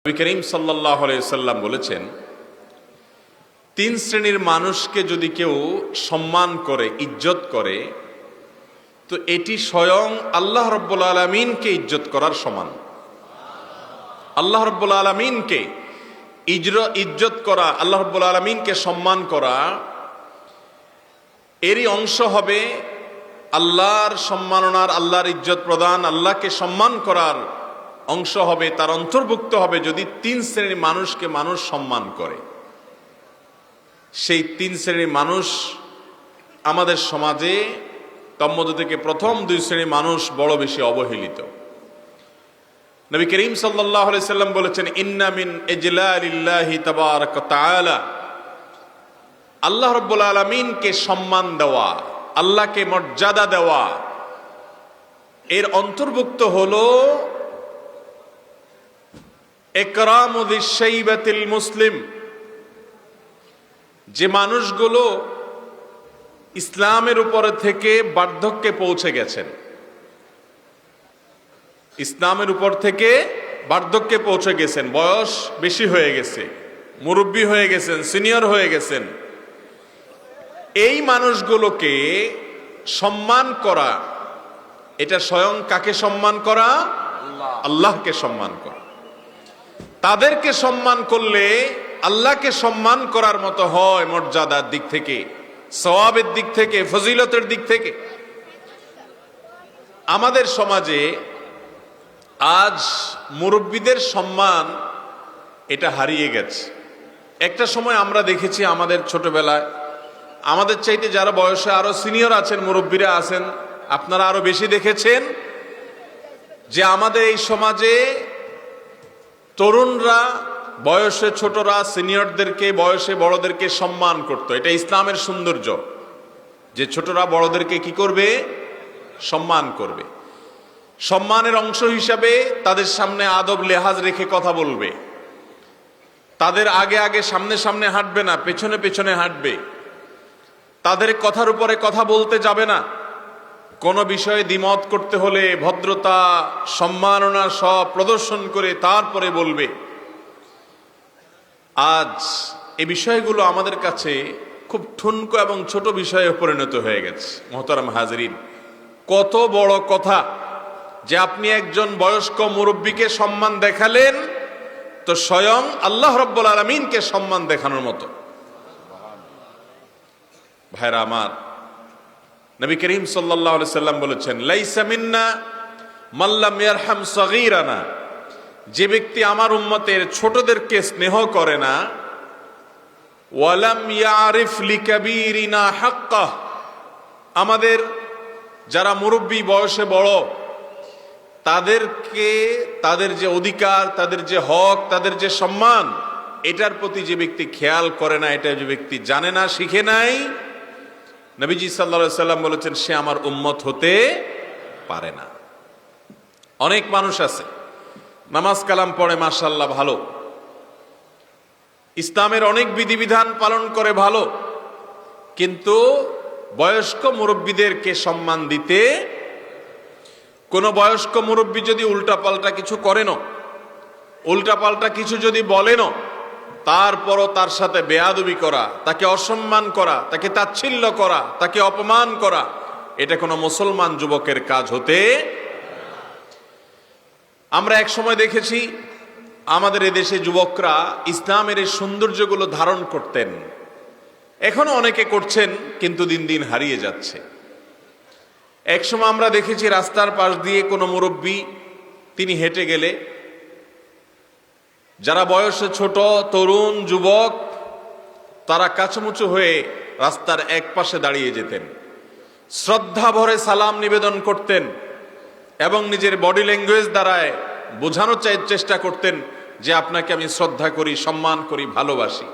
নবী করিম সাল্লাল্লাহু আলাইহি ওয়াসাল্লাম বলেছেন, তিন শ্রেণীর মানুষকে যদি কেউ সম্মান করে, ইজ্জত করে, তো এটি স্বয়ং আল্লাহ রাব্বুল আলামিনকে ইজ্জত করার সমান। আল্লাহ রাব্বুল আলামিনকে ইজ্জত করা, আল্লাহ রাব্বুল আলামিনকে সম্মান করা, এরই অংশ হবে আল্লাহর সম্মাননার, আল্লাহর ইজ্জত প্রদান, আল্লাহকে সম্মান করার অংশ হবে, তার অন্তর্ভুক্ত হবে যদি তিন শ্রেণীর মানুষকে মানুষ সম্মান করে। সেই তিন শ্রেণীর মানুষ আমাদের সমাজে তন্মধ্য থেকে প্রথম দুই শ্রেণীর মানুষ বড় বেশি অবহেলিত। নবী করিম সাল্লাল্লাহু আলাইহি সাল্লাম বলেছেন, ইন্না মিন ইজলালিল্লাহি তাবারাকা ওয়া তাআলা, আল্লাহ রাব্বুল আলামিনকে সম্মান দেওয়া, আল্লাহকে মর্যাদা দেওয়া, এর অন্তর্ভুক্ত হলো ইকরামু যিশ-শাইবাতিল মুসলিম, যে মানুষগুলো ইসলামের উপরে থেকে বার্ধক্যে পৌঁছে গেছেন, ইসলামের উপর থেকে বার্ধক্যে পৌঁছে গেছেন, বয়স বেশি হয়ে গেছে, মুরব্বী হয়ে গেছেন, সিনিয়র হয়ে গেছেন, এই মানুষগুলোকে সম্মান করা, এটা স্বয়ং কাকে সম্মান করা? আল্লাহকে সম্মান করা। তাদেরকে সম্মান করলে আল্লাহকে সম্মান করার মতো হয় মর্যাদার দিক থেকে, সওয়াবের দিক থেকে, ফজিলতের দিক থেকে। আমাদের সমাজে আজ মুরব্বীদের সম্মান এটা হারিয়ে গেছে। একটা সময় আমরা দেখেছি আমাদের ছোটবেলায়, আমাদের চাইতে যারা বয়সে আরো সিনিয়র আছেন, মুরব্বীরা আছেন, আপনারা আরো বেশি দেখেছেন যে আমাদের এই সমাজে তরুণরা বয়সে ছোটরা সিনিয়রদেরকে, বয়সে বড়দেরকে সম্মান করত। এটা ইসলামের সৌন্দর্য, যে ছোটরা বড়দেরকে কি করবে? সম্মান করবে। সম্মানের অংশ হিসাবে তাদের সামনে আদব লেহাজ রেখে কথা বলবে, তাদের আগে আগে সামনে সামনে হাঁটবে না, পেছনে পেছনে হাঁটবে, তাদের কথার উপরে কথা বলতে যাবে না, কোনো বিষয়ে দ্বিমত করতে হলে ভদ্রতা, সম্মাননা সব প্রদর্শন করে তারপরে বলবে। আজ এই বিষয়গুলো আমাদের কাছে খুব ঠুনকো এবং ছোট বিষয়ে পরিণত হয়ে গেছে। মোহতারাম হাজরিন, কত বড় কথা যে আপনি একজন বয়স্ক মুরব্বীকে সম্মান দেখালেন, তো স্বয়ং আল্লাহ রাব্বুল আলামিনকে সম্মান দেখানোর মতো। ভাইরা আমার, নবী করিম সাল্লাল্লাহু আলাইহি সাল্লাম বলেছেন, লাইসা মিন্না মান লাম ইয়ারহাম সগীরানা, যে ব্যক্তি আমার উম্মতের ছোটদেরকে স্নেহ করে না, ওয়ালাম ইয়ারিফ লিকাবীরিনা হাক্কাহ, আমাদের যারা মুরব্বী বয়সে বড়, তাদেরকে, তাদের যে অধিকার, তাদের যে হক, তাদের যে সম্মান, এটার প্রতি যে ব্যক্তি খেয়াল করে না, এটা যে ব্যক্তি জানে না, শিখে নাই, নবীজি সাল্লাল্লাহু আলাইহি সাল্লাম বলেছেন সে আমার উম্মত হতে পারে না। অনেক মানুষ আছে নামাজ কালাম পড়ে, মাশাআল্লাহ ভালো, ইসলামের অনেক বিধিবিধান পালন করে ভালো, কিন্তু বয়স্ক মুরব্বীদেরকে সম্মান দিতে, কোন বয়স্ক মুরব্বী যদি উল্টাপাল্টা কিছু করেন, উল্টাপাল্টা কিছু যদি বলেন, তারপরও তার সাথে বেয়াদবি করা, তাকে অসম্মান করা, তাকে তাচ্ছিল্য করা, তাকে অপমান করা, এটা কোনো মুসলমান যুবকের কাজ হতে। আমরা এক সময় দেখেছি আমাদের এদেশে যুবকরা ইসলামের এই সৌন্দর্যগুলো ধারণ করতেন, এখনো অনেকে করছেন, কিন্তু দিন দিন হারিয়ে যাচ্ছে। এক সময় আমরা দেখেছি রাস্তার পাশ দিয়ে কোনো মুরব্বী তিনি হেঁটে গেলে যারা বয়সে ছোট, তরুণ, যুবক, তারা কাছুমুচু হয়ে রাস্তার এক পাশে দাঁড়িয়ে যেতেন, শ্রদ্ধা ভরে সালাম নিবেদন করতেন এবং নিজের বডি ল্যাঙ্গুয়েজ দ্বারায় বোঝানোর চেষ্টা করতেন যে আপনাকে আমি শ্রদ্ধা করি, সম্মান করি, ভালোবাসি।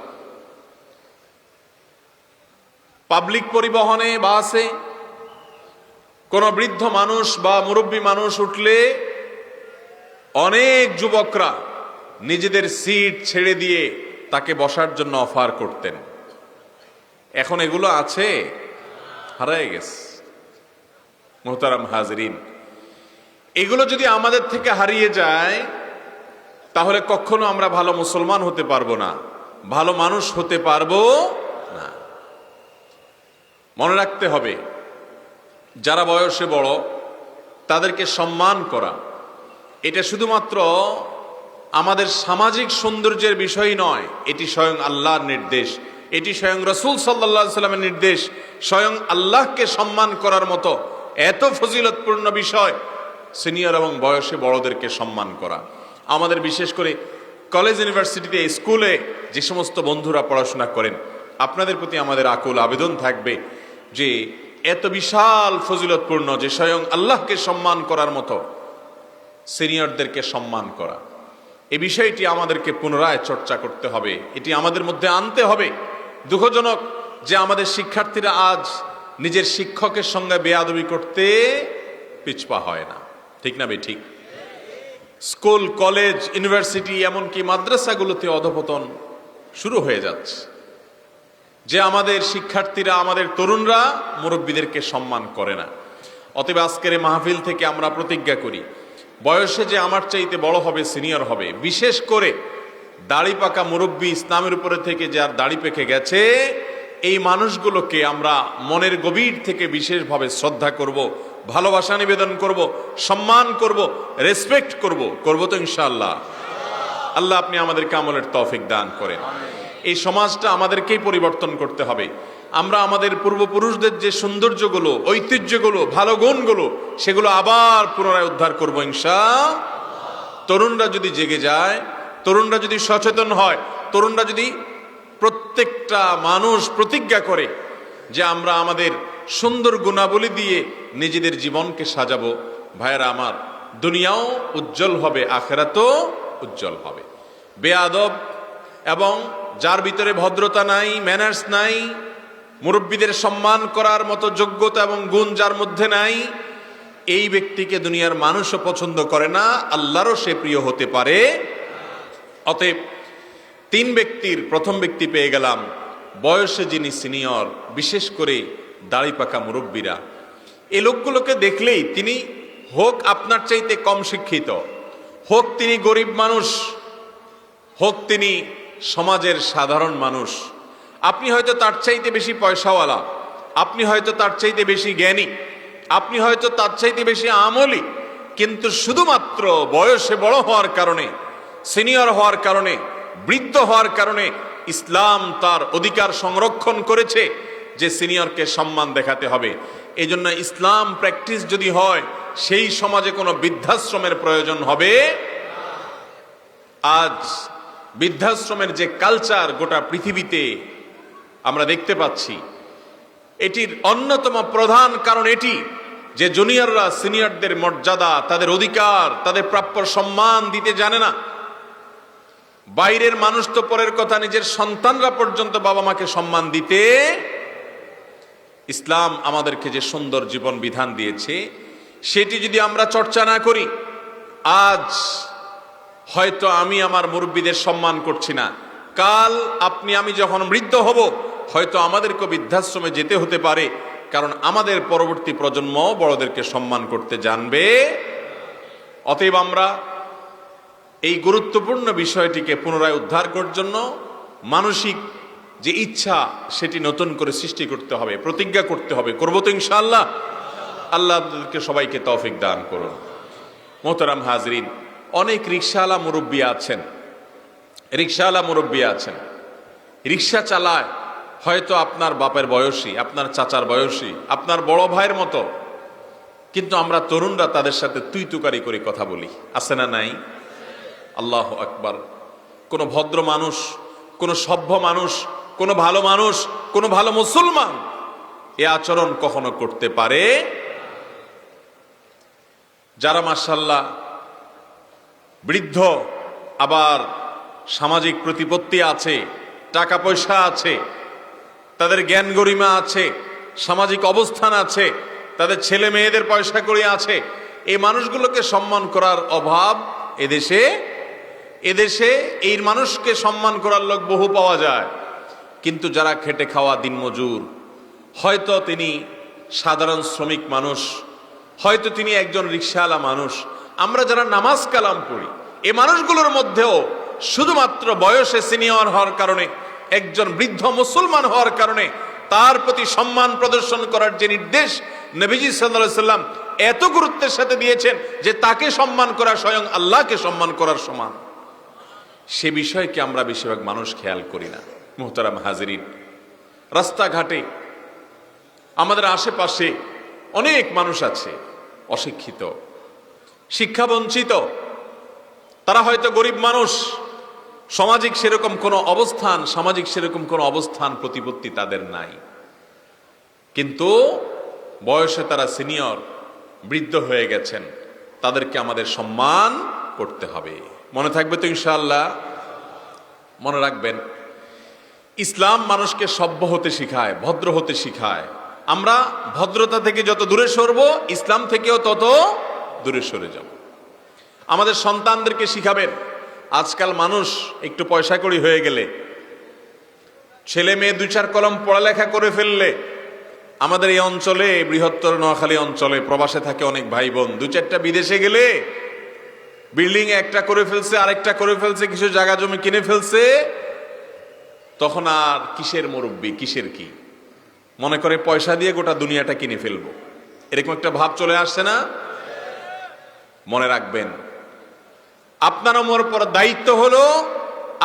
পাবলিক পরিবহনে, বাসে কোনো বৃদ্ধ মানুষ বা মুরব্বী মানুষ উঠলে অনেক যুবকরা নিজেদের সিট ছেড়ে দিয়ে তাকে বসার জন্য অফার করতেন। এখন এগুলো আছে? হারিয়ে গেছে। মোহতারাম হাজরিন, এগুলো যদি আমাদের থেকে হারিয়ে যায় তাহলে কখনো আমরা ভালো মুসলমান হতে পারবো না, ভালো মানুষ হতে পারবো না। মনে রাখতে হবে, যারা বয়সে বড় তাদেরকে সম্মান করা এটা শুধুমাত্র আমাদের সামাজিক সৌন্দর্যের বিষয় নয়, এটি স্বয়ং আল্লাহর নির্দেশ, এটি স্বয়ং রাসূল সাল্লাল্লাহু আলাইহি সাল্লামের নির্দেশ। স্বয়ং আল্লাহকে সম্মান করার মতো এত ফজিলতপূর্ণ বিষয় সিনিয়র এবং বয়সে বড়দেরকে সম্মান করা। আমাদের বিশেষ করে কলেজ ইউনিভার্সিটিতে স্কুলে যে সমস্ত বন্ধুরা পড়াশোনা করেন, আপনাদের প্রতি আমাদের আকুল আবেদন থাকবে যে এত বিশাল ফজিলতপূর্ণ যে স্বয়ং আল্লাহকে সম্মান করার মতো সিনিয়রদেরকে সম্মান করা, এই বিষয়টি আমাদেরকে পুনরায় চর্চা করতে হবে, এটি আমাদের মধ্যে আনতে হবে। দুঃখজনক যে আমাদের শিক্ষার্থীরা আজ নিজের শিক্ষকের সঙ্গে বেয়াদবি করতে পিছপা হয় না, ঠিক না ঠিক? স্কুল, কলেজ, ইউনিভার্সিটি, এমনকি মাদ্রাসাগুলোতে অধঃপতন শুরু হয়ে যাচ্ছে, যে আমাদের শিক্ষার্থীরা, আমাদের তরুণরা মুরব্বীদেরকে সম্মান করে না। অতএব আজকের এই মাহফিল থেকে আমরা প্রতিজ্ঞা করি, বয়সে যে আমার চাইতে বড় হবে, সিনিয়র হবে, বিশেষ করে দাড়ি পাকা মুরব্বী, ইসলামের উপরে থেকে যার দাড়ি পেকে গেছে, এই মানুষগুলোকে আমরা মনের গভীর থেকে বিশেষভাবে শ্রদ্ধা করব, ভালোবাসা নিবেদন করব, সম্মান করব, রেসপেক্ট করব তো ইনশাআল্লাহ। আল্লাহ আপনি আমাদেরকে আমলের তৌফিক দান করেন। এই সমাজটা আমাদেরকেই পরিবর্তন করতে হবে। আমরা আমাদের পূর্বপুরুষদের যে সৌন্দর্যগুলো, ঐতিহ্যগুলো, ভালো গুণগুলো, সেগুলো আবার পুনরায় উদ্ধার করবো ইনশাআল্লাহ। তরুণরা যদি জেগে যায়, তরুণরা যদি সচেতন হয়, তরুণরা যদি প্রত্যেকটা মানুষ প্রতিজ্ঞা করে যে আমরা আমাদের সুন্দর গুণাবলী দিয়ে নিজেদের জীবনকে সাজাবো, ভাইয়েরা আমার, দুনিয়াও উজ্জ্বল হবে, আখিরাতও উজ্জ্বল হবে। বেয়াদব এবং যার ভিতরে ভদ্রতা নাই, ম্যানার্স নাই, মুরব্বীদের সম্মান করার মতো যোগ্যতা এবং গুণ যার মধ্যে নাই, এই ব্যক্তিকে দুনিয়ার মানুষও পছন্দ করে না, আল্লাহরও সে প্রিয় হতে পারে। অতএব তিন ব্যক্তির প্রথম ব্যক্তি পেয়ে গেলাম, বয়সে যিনি সিনিয়র, বিশেষ করে দাড়ি পাকা মুরব্বীরা। এই লোকগুলোকে দেখলেই, তিনি হোক আপনার চাইতে কম শিক্ষিত, হোক তিনি গরিব মানুষ, হোক তিনি সমাজের সাধারণ মানুষ, আপনি হয়তো তার চাইতে বেশি পয়সাওয়ালা, আপনি হয়তো তার চাইতে বেশি জ্ঞানী, আপনি হয়তো তার চাইতে বেশি আমলি, কিন্তু শুধুমাত্র বয়সে বড় হওয়ার কারণে, সিনিয়র হওয়ার কারণে, বৃদ্ধ হওয়ার কারণে ইসলাম তার অধিকার সংরক্ষণ করেছে যে সিনিয়রকে সম্মান দেখাতে হবে। এই জন্য ইসলাম প্র্যাকটিস যদি হয়, সেই সমাজে কোনো বৃদ্ধাশ্রমের প্রয়োজন হবে। আজ বৃদ্ধাশ্রমের যে কালচার গোটা পৃথিবীতে আমরা দেখতে পাচ্ছি, এটির অন্যতম প্রধান কারণ এটি যে জুনিয়ররা সিনিয়রদের মর্যাদা, তাদের অধিকার, তাদের প্রাপ্য সম্মান দিতে জানে না। বাইরের মানুষ তো পরের কথা, নিজের সন্তানরা পর্যন্ত বাবা মাকে সম্মান দিতে, ইসলাম আমাদেরকে যে সুন্দর জীবন বিধান দিয়েছে সেটি যদি আমরা চর্চা না করি, আজ হয়তো আমি আমার মুরব্বীদের সম্মান করছি না, কাল আপনি আমি যখন বৃদ্ধ হব, হয়তো আমাদেরকে বৃদ্ধাশ্রমে যেতে হতে পারে, কারণ আমাদের পরবর্তী প্রজন্ম বড়দেরকে সম্মান করতে জানবে। অতএব আমরা এই গুরুত্বপূর্ণ বিষয়টিকে পুনরায় উদ্ধার করার জন্য মানসিক যে ইচ্ছা, সেটি নতুন করে সৃষ্টি করতে হবে, প্রতিজ্ঞা করতে হবে। করবো তো ইনশাআল্লাহ। আল্লাহ আপনাদেরকে সবাইকে তৌফিক দান করুন। মোহতারাম হাজরিন, অনেক রিকশাওয়ালা মুরব্বী আছেন, রিকশা চালায়, হয়তো আপনার বাপের বয়সী, আপনার চাচার বয়সী, আপনার বড় ভাইয়ের মতো, কিন্তু আমরা তরুণরা তাদের সাথে তুই তুকারি করে কথা বলি, আছে না নাই? আল্লাহ আকবার। কোনো ভদ্র মানুষ, কোনো সভ্য মানুষ, কোনো ভালো মানুষ, কোনো ভালো মুসলমান এ আচরণ কখনো করতে পারে? যারা মাশাআল্লাহ বৃদ্ধ, আবার সামাজিক প্রতিপত্তি আছে, টাকা পয়সা আছে, তাদের জ্ঞান গরিমা আছে, সামাজিক অবস্থান আছে, তাদের ছেলে মেয়েদের পয়সা কড়ি আছে, এই মানুষগুলোকে সম্মান করার অভাব এদেশে এই মানুষকে সম্মান করার লোক বহু পাওয়া যায়। কিন্তু যারা খেটে খাওয়া দিনমজুর, হয়তো তিনি সাধারণ শ্রমিক মানুষ, হয়তো তিনি একজন রিকশাওয়ালা মানুষ, আমরা যারা নামাজ কালাম পড়ি, এই মানুষগুলোর মধ্যেও শুধুমাত্র বয়সে সিনিয়র হওয়ার কারণে, একজন বৃদ্ধ মুসলমান হওয়ার কারণে তার প্রতি সম্মান প্রদর্শন করার যে নির্দেশ নবীজি সাল্লাল্লাহু আলাইহি সাল্লাম এত গুরুত্বের সাথে দিয়েছেন যে তাকে সম্মান করা স্বয়ং আল্লাহকে সম্মান করার সমান, সে বিষয়কে আমরা বেশিরভাগ মানুষ খেয়াল করি না। মুহতারাম হাজিরিন, রাস্তাঘাটে আমাদের আশেপাশে অনেক মানুষ আছে অশিক্ষিত, শিক্ষা বঞ্চিত, তারা হয়তো গরিব মানুষ, সামাজিক সেরকম কোনো অবস্থান প্রতিপত্তি তাদের নাই, কিন্তু বয়সে তারা সিনিয়র, বৃদ্ধ হয়ে গেছেন, তাদেরকে আমাদের সম্মান করতে হবে। মনে থাকবে তো ইনশাআল্লাহ? মনে রাখবেন, ইসলাম মানুষকে সভ্য হতে শিখায়, ভদ্র হতে শিখায়। আমরা ভদ্রতা থেকে যত দূরে সরব, ইসলাম থেকেও তত দূরে সরে যাব। আমাদের সন্তানদেরকে শিখাবেন। আজকাল মানুষ একটু পয়সা কড়ি হয়ে গেলে, ছেলে মেয়ে 2-4 কলম পড়ালেখা করে ফেললে, আমাদের এই অঞ্চলে, বৃহত্তর নোয়াখালী অঞ্চলে প্রবাসে থাকে অনেক ভাই বোন, 2-4টা বিদেশে গেলে বিল্ডিং একটা করে ফেলছে, আরেকটা করে ফেলছে, কিছু জায়গা জমি কিনে ফেলছে, তখন আর কিসের মুরব্বি, কিসের কি, মনে করে পয়সা দিয়ে গোটা দুনিয়াটা কিনে ফেলবো, এরকম একটা ভাব চলে আসছে না? মনে রাখবেন, আপনার ওপর পর দায়িত্ব হলো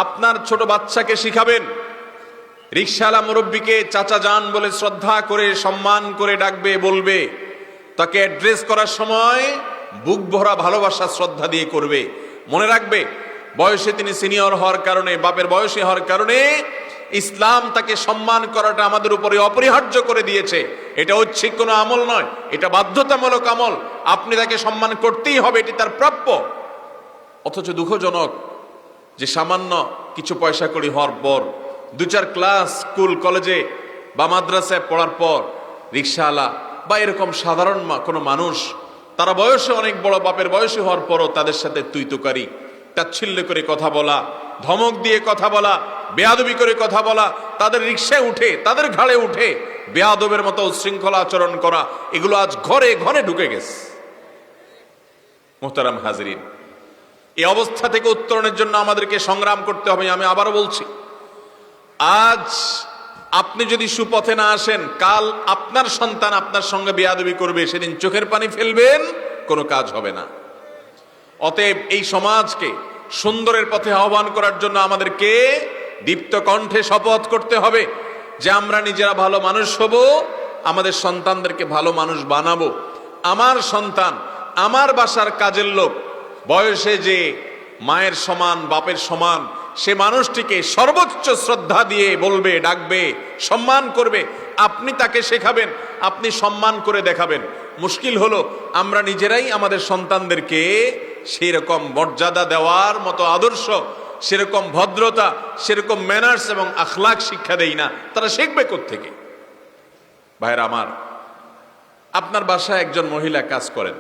আপনার ছোট বাচ্চাকে শিখাবেন। রিকশাওয়ালা মুরব্বীকে চাচা যান বলে শ্রদ্ধা করে, সম্মান করে ডাকবে, বলবে। তাকে অ্যাড্রেস করার সময় বুক ভরা ভালোবাসা, শ্রদ্ধা দিয়ে করবে। মনে রাখবে, বয়সে তিনি সিনিয়র হওয়ার কারণে, বাপের বয়সী হওয়ার কারণে ইসলাম তাকে সম্মান করাটা আমাদের উপরে অপরিহার্য করে দিয়েছে। এটা ঐচ্ছিক কোনো আমল নয়, এটা বাধ্যতামূলক আমল। আপনি তাকে সম্মান করতেই হবে, এটি তার প্রাপ্য। অথচ দুঃখজনক যে সামান্য কিছু পয়সা কড়ি হওয়ার পর, 2-4 ক্লাস স্কুল কলেজে বা মাদ্রাসায় পড়ার পর রিকশাওয়ালা বা এরকম সাধারণ কোনো মানুষ, তারা বয়সে অনেক বড়, বাপের বয়সী হওয়ার পরও তাদের সাথে তুই তুকারি, তাচ্ছিল্য করে কথা বলা, ধমক দিয়ে কথা বলা, বেয়াদবি করে কথা বলা, তাদের রিকশায় উঠে, তাদের ঘাড়ে উঠে বেয়াদবের মতো উচ্ছৃঙ্খলা আচরণ করা, এগুলো আজ ঘরে ঘরে ঢুকে গেছে। মুহতারাম হাজিরিন, এই অবস্থা থেকে উত্তরণের জন্য আমাদেরকে সংগ্রাম করতে হবে। আমি আবারও বলছি, আজ আপনি যদি সুপথে না আসেন, কাল আপনার সন্তান আপনার সঙ্গে বেয়াদবি করবে, সেদিন চোখের পানি ফেলবেন, কোনো কাজ হবে না। অতএব এই সমাজকে সুন্দরের পথে আহ্বান করার জন্য আমাদেরকে দীপ্ত কণ্ঠে শপথ করতে হবে যে আমরা নিজেরা ভালো মানুষ হব, আমাদের সন্তানদেরকে ভালো মানুষ বানাবো। আমার সন্তান, আমার বাসার কাজের লোক, বয়সে যে মায়ের সমান, বাপের সমান, সে মানুষটিকে সর্বোচ্চ শ্রদ্ধা দিয়ে বলবে, ডাকবে, সম্মান করবে। আপনি তাকে শেখাবেন, আপনি সম্মান করে দেখাবেন। মুশকিল হলো আমরা নিজেরাই আমাদের সন্তানদেরকে সেরকম মর্যাদা দেওয়ার মতো আদর্শ, সেরকম ভদ্রতা, সেরকম ম্যানার্স এবং আখলাক শিক্ষা দেই না। তারা শিখবে কোত্থেকে? ভাইরা আমার, আপনার বাসায় একজন মহিলা কাজ করেন,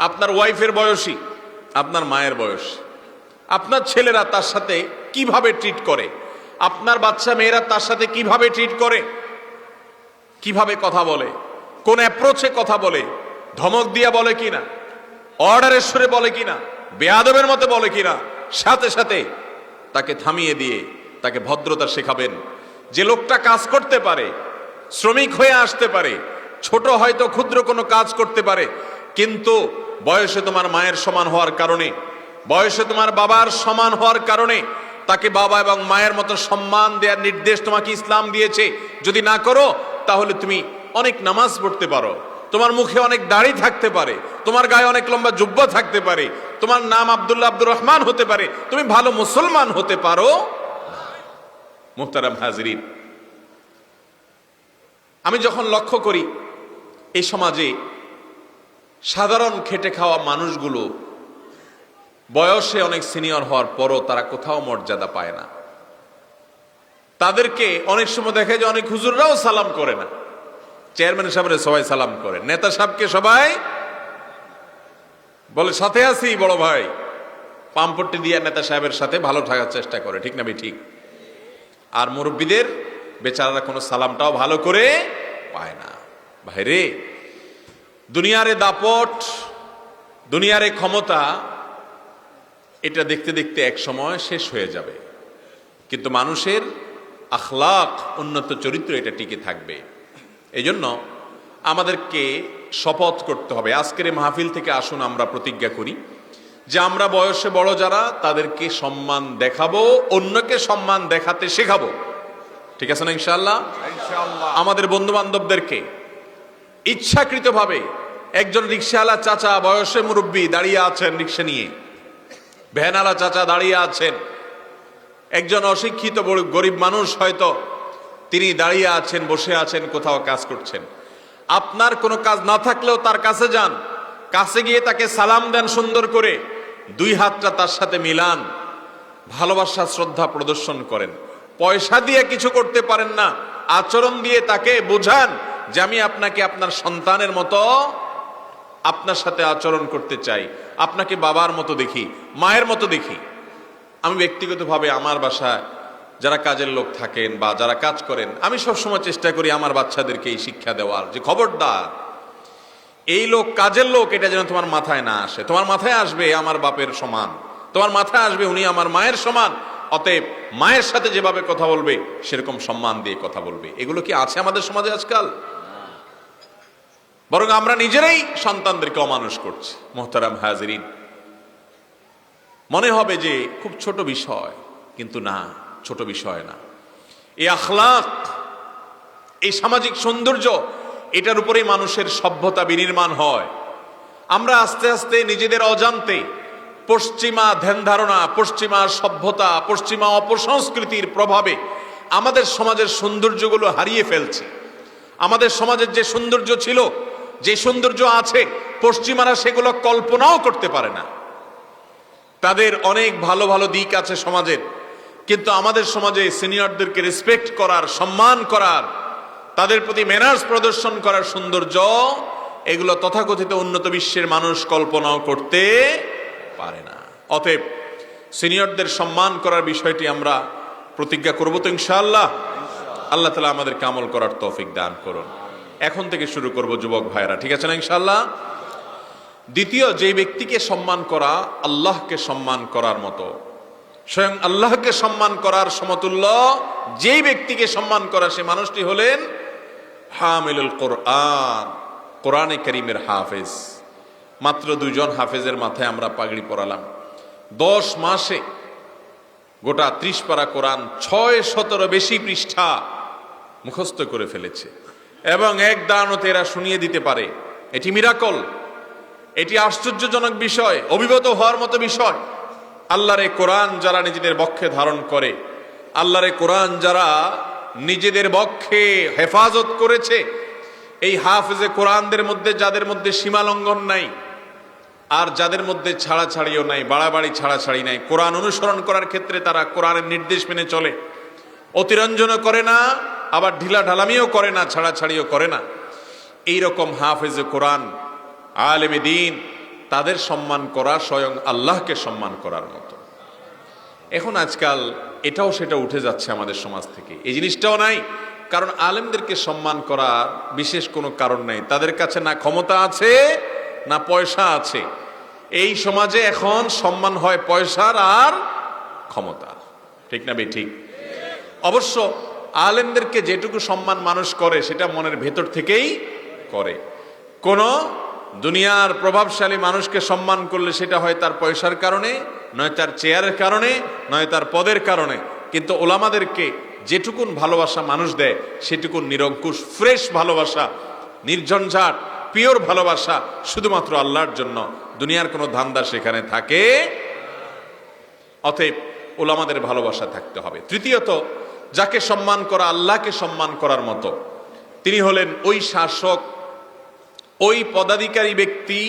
আপনার ওয়াইফের বয়সী, আপনার মায়ের বয়স, আপনার ছেলেরা তার সাথে কিভাবে ট্রিট করে, আপনার বাচ্চা মেয়েরা তার সাথে কিভাবে ট্রিট করে, কিভাবে কথা বলে, কোন অ্যাপ্রোচে কথা বলে, ধমক দিয়া বলে কিনা, অর্ডারের সুরে বলে কিনা, বেয়াদবের মতো বলে কিনা, সাথে সাথে তাকে থামিয়ে দিয়ে তাকে ভদ্রতা শেখাবেন। যে লোকটা কাজ করতে পারে, শ্রমিক হয়ে আসতে পারে, ছোট হয়তো ক্ষুদ্র কোনো কাজ করতে পারে, কিন্তু বয়সে তোমার মায়ের সমান হওয়ার কারণে, বয়সে তোমার বাবার সমান হওয়ার কারণে তাকে বাবা এবং মায়ের মতো সম্মান দেওয়ার নির্দেশ তোমাকে ইসলাম দিয়েছে। যদি না করো তাহলে তুমি অনেক নামাজ পড়তে পারো, তোমার মুখে অনেক দাড়ি থাকতে পারে, তোমার গায়ে অনেক লম্বা জুব্বা থাকতে পারে, তোমার নাম আব্দুল্লাহ, আব্দুর রহমান হতে পারে, তুমি ভালো মুসলমান হতে পারো। মুহতারাম হাজিরিন, আমি যখন লক্ষ্য করি এই সমাজে সাধারণ খেটে খাওয়া মানুষগুলো বয়সে অনেক সিনিয়র হওয়ার পরও তারা কোথাও মর্যাদা পায় না। তাদেরকে অনেক সময় দেখে যে অনেক হুজুররাও সালাম করে না। চেয়ারম্যান সাহেবের সবাই সালাম করে, নেতা সাহেবকে সবাই বলে সাথে আছি বড় ভাই, পাম্পট্টি দিয়ে নেতা সাহেবের সাথে ভালো থাকার চেষ্টা করে, ঠিক না ঠিক? আর মুরব্বীদের বেচারারা কোনো সালামটাও ভালো করে পায় না। ভাইরে, দুনিয়ারে দাপট, দুনিয়ার এই ক্ষমতা এটা দেখতে দেখতে এক সময় শেষ হয়ে যাবে, কিন্তু মানুষের আখলাক, উন্নত চরিত্র এটা টিকে থাকবে। এই জন্য আমাদেরকে শপথ করতে হবে। আজকের এই মাহফিল থেকে আসুন আমরা প্রতিজ্ঞা করি যে আমরা বয়সে বড় যারা তাদেরকে সম্মান দেখাবো, অন্যকে সম্মান দেখাতে শেখাবো। ঠিক আছে না ইনশাআল্লাহ? আমাদের বন্ধু বান্ধবদেরকে ইচ্ছাকৃতভাবে, একজন রিক্সাওয়ালা চাচা বয়সে মুরব্বী দাঁড়িয়ে আছেন রিক্সা নিয়ে, ভ্যানওয়ালা চাচা দাঁড়িয়ে আছেন, একজন অশিক্ষিত গরিব মানুষ হয়তো তিনি দাঁড়িয়ে আছেন, বসে আছেন, কোথাও কাজ করছেন। আপনার কোনো কাজ না থাকলেও তার কাছে যান, কাছে গিয়ে তাকে সালাম দেন সুন্দর করে, দুই হাতটা তার সাথে মিলান, ভালোবাসা শ্রদ্ধা প্রদর্শন করেন। পয়সা দিয়ে কিছু করতে পারেন না, আচরণ দিয়ে তাকে বোঝান যে আমি আপনাকে আপনার সন্তানের মতো আপনার সাথে আচরণ করতে চাই, আপনাকে বাবার মতো দেখি, মায়ের মতো দেখি। আমি ব্যক্তিগতভাবে আমার বাসায় যারা কাজের লোক থাকেন বা যারা কাজ করেন, আমি সবসময় চেষ্টা করি আমার বাচ্চাদেরকে এই শিক্ষা দেওয়ার যে খবরদার এই লোক কাজের লোক এটা যেন তোমার মাথায় না আসে। তোমার মাথায় আসবে আমার বাপের সমান, তোমার মাথায় আসবে উনি আমার মায়ের সমান, অতএব মায়ের সাথে যেভাবে কথা বলবে সেরকম সম্মান দিয়ে কথা বলবে। এগুলো কি আছে আমাদের সমাজে আজকাল? বরং আমরা নিজেরাই সন্তানদেরকে অমানুষ করছি। মোহতারাম হাজিরিন, মনে হবে যে খুব ছোট বিষয়, কিন্তু না, ছোট বিষয় না। এই আখলাক, এই সামাজিক সৌন্দর্য, এটার উপরেই মানুষের সভ্যতা বিনির্মাণ হয়। আমরা আস্তে আস্তে নিজেদের অজান্তে পশ্চিমা ধ্যান ধারণা, পশ্চিমা সভ্যতা, পশ্চিমা অপসংস্কৃতির প্রভাবে আমাদের সমাজের সৌন্দর্যগুলো হারিয়ে ফেলছি। আমাদের সমাজের যে সৌন্দর্য ছিল, যে সৌন্দর্য আছে, পশ্চিমারা সেগুলো কল্পনাও করতে পারে না। তাদের অনেক ভালো ভালো দিক আছে সমাজের, কিন্তু আমাদের সমাজে সিনিয়রদেরকে রেসপেক্ট করার, সম্মান করার, তাদের প্রতি ম্যানার্স প্রদর্শন করার সৌন্দর্য, এগুলো তথাকথিত উন্নত বিশ্বের মানুষ কল্পনাও করতে পারে না। অতএব সিনিয়রদের সম্মান করার বিষয়টি আমরা প্রতিজ্ঞা করব তো ইনশাআল্লাহ। আল্লাহ তাআলা আমাদেরকে আমল করার তৌফিক দান করুন। এখন থেকে শুরু করব যুবক ভাইরা, ঠিক আছে না ইনশাআল্লাহ? দ্বিতীয়, যে ব্যক্তিকে সম্মান করা আল্লাহকে সম্মান করার মতো, স্বয়ং আল্লাহকে সম্মান করার সমতুল্য যেই ব্যক্তিকে সম্মান করা, সে মানুষটি হলেন হামিলুল কোরআন, কোরআনে কারীমের হাফেজ। মাত্র 2 জন হাফেজের মাথায় আমরা পাগড়ি পরালাম। 10 মাসে গোটা 30 পারা কোরআন 600-র বেশি পৃষ্ঠা মুখস্থ করে ফেলেছে, এবং এক দানতে এরা শুনিয়ে দিতে পারে। এটি মিরাকল, এটি আশ্চর্যজনক বিষয়, অভিভূত হওয়ার মতো বিষয়। আল্লাহর এই কোরআন যারা নিজেদের বক্ষে ধারণ করে, আল্লাহর এই কোরআন যারা নিজেদের বক্ষে হেফাজত করেছে, এই হাফেজে কোরআনদের মধ্যে যাদের মধ্যে সীমা লঙ্ঘন নাই, আর যাদের মধ্যে ছাড়াছাড়িও নাই, বাড়াবাড়ি ছাড়াছাড়ি নাই, কোরআন অনুসরণ করার ক্ষেত্রে তারা কোরআনের নির্দেশ মেনে চলে, অতিরঞ্জনও করে না, আবার ঢিলা ঢালামিও করে না, ছাড়াছাড়িও করে না, এইরকম হাফেজে কোরআন, আলেমে দ্বীন, তাদের সম্মান করা স্বয়ং আল্লাহকে সম্মান করার মতো। এখন আজকাল এটাও সেটা উঠে যাচ্ছে আমাদের সমাজ থেকে, এই জিনিসটাও নাই। কারণ আলেমদেরকে সম্মান করার বিশেষ কোনো কারণ নাই, তাদের কাছে না ক্ষমতা আছে না পয়সা আছে। এই সমাজে এখন সম্মান হয় পয়সার আর ক্ষমতার, ঠিক না ঠিক? অবশ্য আলেমদেরকে যেটুকু সম্মান মানুষ করে সেটা মনের ভেতর থেকেই করে। কোন দুনিয়ার প্রভাবশালী মানুষকে সম্মান করলে সেটা হয় তার পয়সার কারণে, নয় তার চেয়ারের কারণে, নয় তার পদের কারণে। কিন্তু ওলামাদেরকে যেটুকুন ভালোবাসা মানুষ দেয় সেটুকুন নিরঙ্কুশ ফ্রেশ ভালোবাসা, নির্ঝঞ্ঝাট পিওর ভালোবাসা, শুধুমাত্র আল্লাহর জন্য। দুনিয়ার কোনো ধান্দা সেখানে থাকে। অতএব ওলামাদের ভালোবাসা থাকতে হবে। তৃতীয়ত, যাকে সম্মান করা আল্লাহকে সম্মান করার মতো, তিনি হলেন ওই শাসক, ওই পদাধিকারী ব্যক্তি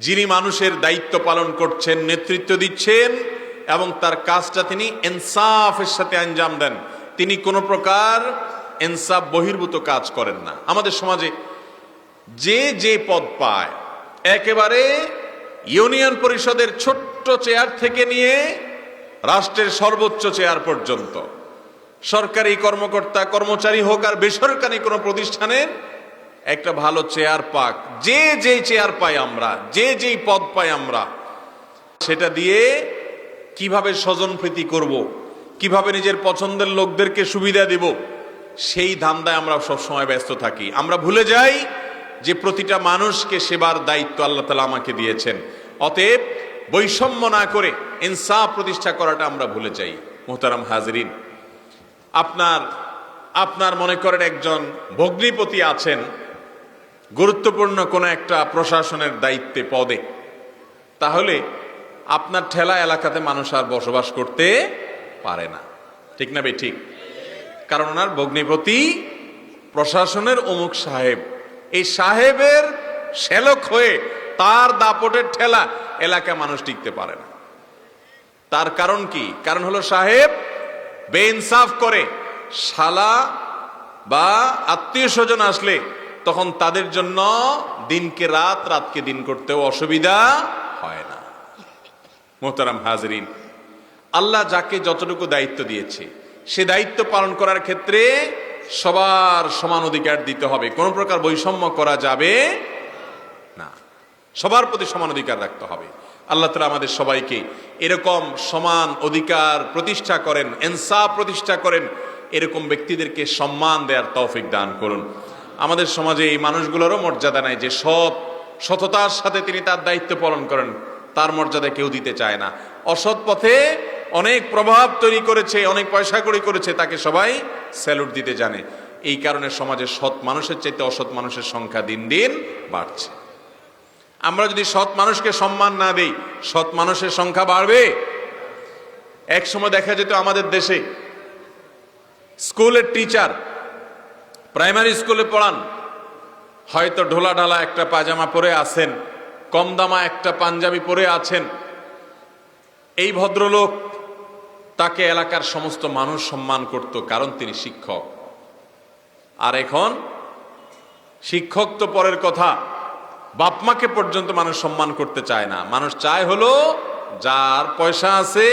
যিনি মানুষের দায়িত্ব পালন করছেন, নেতৃত্ব দিচ্ছেন, এবং তার কাজটা তিনি ইনসাফের সাথে আঞ্জাম দেন। তিনি কোনো প্রকার ইনসাফ বহির্ভূত কাজ করেন না। আমাদের সমাজে যে যে পদ পায়, একেবারে ইউনিয়ন পরিষদের ছোট্ট চেয়ার থেকে নিয়ে রাষ্ট্রের সর্বোচ্চ চেয়ার পর্যন্ত, সরকারি কর্মকর্তা কর্মচারী হোক আর বেসরকারি কোনো প্রতিষ্ঠানের একটা ভালো চেয়ার পাক, যে যেই চেয়ার পাই আমরা, যে যেই পদ পাই আমরা, সেটা দিয়ে কিভাবে স্বজনপ্রীতি করব, কিভাবে নিজের পছন্দের লোকদেরকে সুবিধা দিব, সেই ধান্দায় আমরা সবসময় ব্যস্ত থাকি। আমরা ভুলে যাই যে প্রতিটা মানুষকে সেবার দায়িত্ব আল্লাহ তাআলা আমাকে দিয়েছেন। অতএব বৈষম্য না করে ইনসাফ প্রতিষ্ঠা করাটা আমরা ভুলে যাই। মুহতারাম হাজিরিন, আপনার মনে করেন একজন ভগ্নিপতি আছেন গুরুত্বপূর্ণ কোনো একটা প্রশাসনের দায়িত্বে পদে, তাহলে আপনার ঠেলা এলাকাতে মানুষ আর বসবাস করতে পারে না, ঠিক না বে ঠিক? কারণ ওনার ভগ্নিপতি প্রশাসনের অমুক সাহেব, এই সাহেবের শ্যালক হয়ে তার দাপটের ঠেলা এলাকা মানুষ টিকতে পারে না। তার কারণ কি? কারণ হলো সাহেব বেইনসাফ করে। শালা বা আত্মীয় স্বজন আসলে তখন তাদের জন্য দিনকে রাত, রাতকে দিন করতেও অসুবিধা হয় না। মুহতারাম হাজিরিন, আল্লাহ যাকে যতটুকু দায়িত্ব দিয়েছে সে দায়িত্ব পালন করার ক্ষেত্রে সবার সমান অধিকার দিতে হবে, কোনো প্রকার বৈষম্য করা যাবে না, সবার প্রতি সমান অধিকার রাখতে হবে। আল্লাহ তাআলা আমাদের সবাইকে এরকম সমান অধিকার প্রতিষ্ঠা করেন, ইনসাফ প্রতিষ্ঠা করেন, এরকম ব্যক্তিদেরকে সম্মান দেওয়ার তৌফিক দান করুন। আমাদের সমাজে এই মানুষগুলোরও মর্যাদা নাই, যে সততার সাথে তিনি তার দায়িত্ব পালন করেন, তার মর্যাদা কেউ দিতে চায় না। অসৎ পথে অনেক প্রভাব তৈরি করেছে, অনেক পয়সা কড়ি করেছে, তাকে সবাই স্যালুট দিতে জানে। এই কারণে সমাজে সৎ মানুষের চাইতে অসৎ মানুষের সংখ্যা দিন দিন বাড়ছে। আমরা যদি সৎ মানুষকে সম্মান না দেই, সৎ মানুষের সংখ্যা বাড়বে। এক সময় দেখা যেত আমাদের দেশে স্কুলের টিচার, প্রাইমারি স্কুলে পড়ান, হয়তো ঢোলা ঢালা একটা পায়জামা পরে আছেন, কম দামা একটা পাঞ্জাবি পরে আছেন, এই ভদ্রলোক, তাকে এলাকার সমস্ত মানুষ সম্মান করত, কারণ তিনি শিক্ষক। আর এখন শিক্ষক তো পরের কথা, বাপমাকে পর্যন্ত মানুষ সম্মান করতে চায় না। মানুষ চায় হলো যার পয়সা আছে,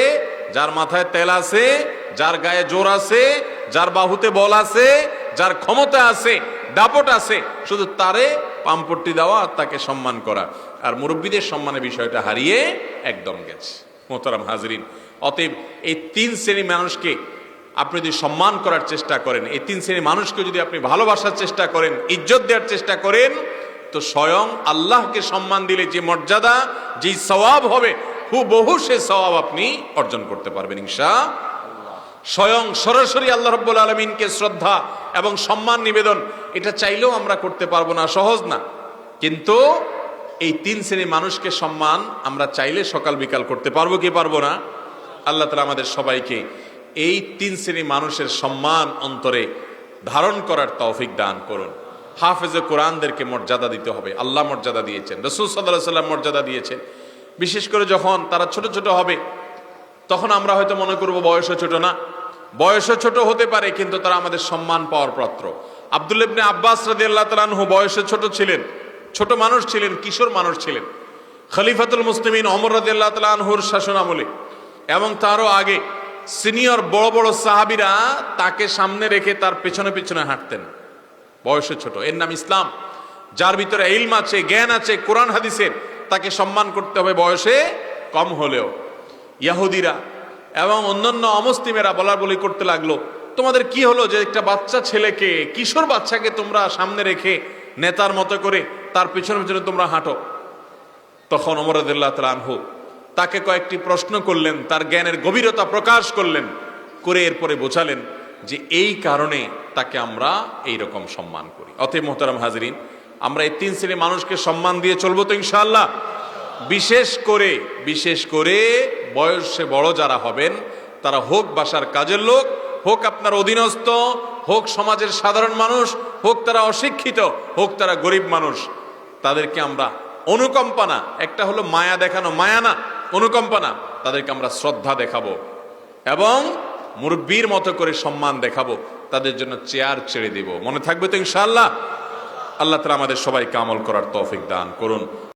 যার মাথায় তেল আছে, যার গায়ে জোর আছে, যার বাহুতে বল আছে, যার ক্ষমতা আছে, দাপট আছে, শুধু তারে পাম্পট্টি দেওয়া আর তাকে সম্মান করা। আর মুরব্বীদের সম্মানের বিষয়টা হারিয়ে একদম গেছে। মোহতারাম হাজরিন, অতএব এই তিন শ্রেণী মানুষকে আপনি যদি সম্মান করার চেষ্টা করেন, এই তিন শ্রেণী মানুষকে যদি আপনি ভালোবাসার চেষ্টা করেন, ইজ্জত দেওয়ার চেষ্টা করেন, তো স্বয়ং আল্লাহকে সম্মান দিলে যে মর্যাদা, যে সওয়াব হবে, হুবহু সে সওয়াব আপনি অর্জন করতে পারবেন ইনশাআল্লাহ। স্বয়ং সরাসরি আল্লাহ রাব্বুল আলামিনকে শ্রদ্ধা এবং সম্মান নিবেদন, এটা চাইলেও আমরা করতে পারবো না, সহজ না। কিন্তু এই তিন শ্রেণীর মানুষকে সম্মান আমরা চাইলে সকাল বিকাল করতে পারবো কি পারবো না? আল্লাহ তাআলা আমাদের সবাইকে এই তিন শ্রেণীর মানুষের সম্মান অন্তরে ধারণ করার তৌফিক দান করুন। হাফেজে কোরআনদেরকে মর্যাদা দিতে হবে, আল্লাহ মর্যাদা দিয়েছেন, রাসূল সাল্লাল্লাহু আলাইহি ওয়াসাল্লাম মর্যাদা দিয়েছেন। বিশেষ করে যখন তারা ছোট ছোট হবে, তখন আমরা হয়তো মনে করব বয়সে ছোট না, বয়সে ছোট হতে পারে, কিন্তু তারা আমাদের সম্মান পাওয়ার পাত্র। আব্দুল্লাহ ইবনে আব্বাস রাদিয়াল্লাহু তাআলা আনহু বয়সে ছোট ছিলেন, ছোট মানুষ ছিলেন, কিশোর মানুষ ছিলেন। খলিফাতুল মুসলিমিন ওমর রাদিয়াল্লাহু তাআলা আনহুর শাসনামলে এবং তারও আগে সিনিয়র বড় বড় সাহাবীরা তাকে সামনে রেখে তার পেছনে পেছনে হাঁটতেন, বয়সে ছোট। এর নাম ইসলাম। যার ভিতরে ইলম আছে, জ্ঞান আছে কোরআন হাদিসের, তাকে সম্মান করতে হবে বয়সে কম হলেও। ইহুদিরা এবং অন্যান্য অমুসলিমেরা বলাবলি করতে লাগলো, তোমাদের কি হলো যে একটা বাচ্চা ছেলেকে, কিশোর বাচ্চাকে তোমরা সামনে রেখে নেতার মতো করে তার পেছনে পেছনে তোমরা হাঁটো? তখন ওমর রাদিয়াল্লাহু তাআলা আনহু তাকে কয়েকটি প্রশ্ন করলেন, তার জ্ঞানের গভীরতা প্রকাশ করলেন, করে এরপরে বোঝালেন যে এই কারণে তাকে আমরা এই রকম সম্মান করি। অতএব মুহতারাম হাজরিন, আমরা এই তিন শ্রেণীর মানুষকে সম্মান দিয়ে চলবো তো ইনশাআল্লাহ। বিশেষ করে বয়সে বড় যারা হবেন, তারা হোক বাসার কাজের লোক, হোক আপনার অধীনস্থ, হোক সমাজের সাধারণ মানুষ, হোক তারা অশিক্ষিত, হোক তারা গরিব মানুষ, তাদেরকে আমরা অনুকম্পা না, একটা হলো মায়া দেখানো, মায়া না অনুকম্পা না, তাদেরকে আমরা শ্রদ্ধা দেখাবো এবং মুরব্বীর মতো করে সম্মান দেখাবো, তাদের জন্য চেয়ার ছেড়ে দিব। মনে থাকবে তো ইনশাআল্লাহ? আল্লাহ তাআলা আমাদের সবাইকে আমল করার তৌফিক দান করুন।